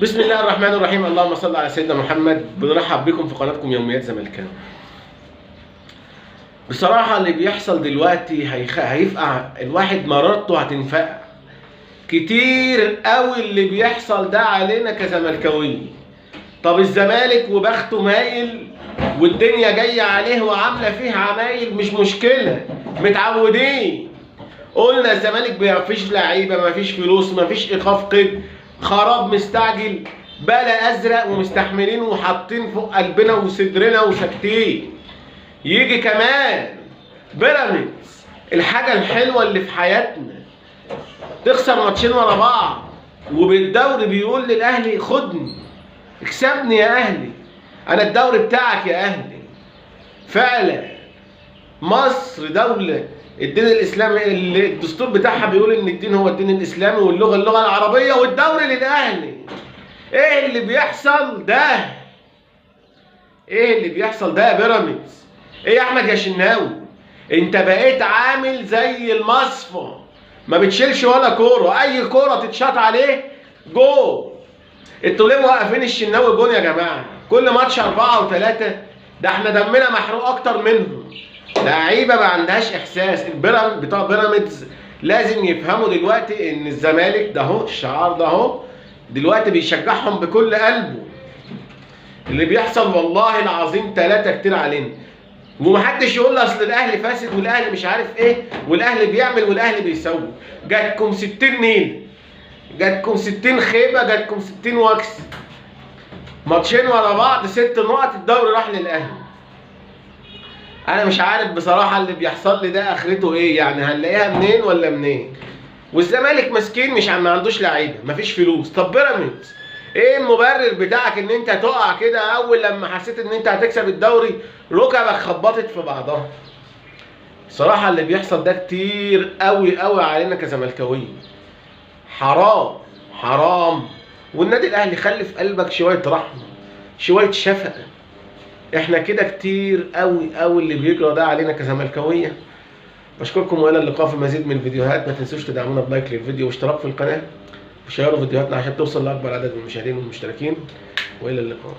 بسم الله الرحمن الرحيم. اللهم صل على سيدنا محمد. بنرحب بكم في قناتكم يوميات زملكاوي. بصراحة اللي بيحصل دلوقتي هيفقع الواحد، مرارته هتنفقع كتير قوي. اللي بيحصل ده علينا كزملكاويين. طب الزمالك وبخته مايل والدنيا جاية عليه وعاملة فيه عمايل، مش مشكلة، متعودين. قلنا الزمالك مفيش لعيبة، مفيش فلوس، مفيش ايقاف قيد، خراب مستعجل، بلا ازرق، ومستحملين وحاطين فوق قلبنا وصدرنا وساكتين. يجي كمان بيراميدز، الحاجة الحلوة اللي في حياتنا، تخسر ماتشين ورا بعض، وبالدوري بيقول للاهلي خدني اكسبني يا اهلي، انا الدوري بتاعك يا اهلي. فعلا مصر دولة الدين الاسلامي، اللي الدستور بتاعها بيقول ان الدين هو الدين الاسلامي واللغة اللغة العربية، والدوري للاهلي. ايه اللي بيحصل ده؟ ايه اللي بيحصل ده يا بيراميدز؟ ايه يا احمد يا شناوي؟ انت بقيت عامل زي المصفى، ما بتشيلش ولا كوره، اي كوره تتشاط عليه جول. انتوا ليه موقفين الشناوي جون يا جماعه؟ كل ماتش 4 و3، ده احنا دمنا محروق اكتر منهم. لعيبه ما عندهاش احساس. بتوع بيراميدز لازم يفهموا دلوقتي ان الزمالك ده اهو، الشعار ده اهو دلوقتي بيشجعهم بكل قلبه. اللي بيحصل والله العظيم 3 كتير علينا. ومحدش يقول لي اصل الاهلي فاسد والاهلي مش عارف ايه والاهلي بيعمل والاهلي بيسوي. جاتكم 60 نيل، جاتكم 60 خيبه، جاتكم 60 وكس. ماتشين ورا بعض 6 نقط، الدوري راح للاهلي. انا مش عارف بصراحه اللي بيحصل لي ده اخرته ايه، يعني هنلاقيها منين ولا منين؟ والزمالك مسكين، مش ما عندوش لعيبه، مفيش فلوس. طب بيراميدز ايه المبرر بتاعك ان انت تقع كده؟ اول لما حسيت ان انت هتكسب الدوري ركبك خبطت في بعضها. صراحه اللي بيحصل ده كتير قوي قوي علينا كزملكاويين. حرام حرام. والنادي الاهلي خلي في قلبك شويه رحمه، شويه شفقه. احنا كده كتير قوي قوي اللي بيجرى ده علينا كزملكاويه. بشكركم والى اللقاء في مزيد من الفيديوهات. ما تنسوش تدعمونا بلايك للفيديو واشتراك في القناه وشيروا فيديوهاتنا عشان توصل لاكبر عدد من المشاهدين والمشتركين. والى اللقاء.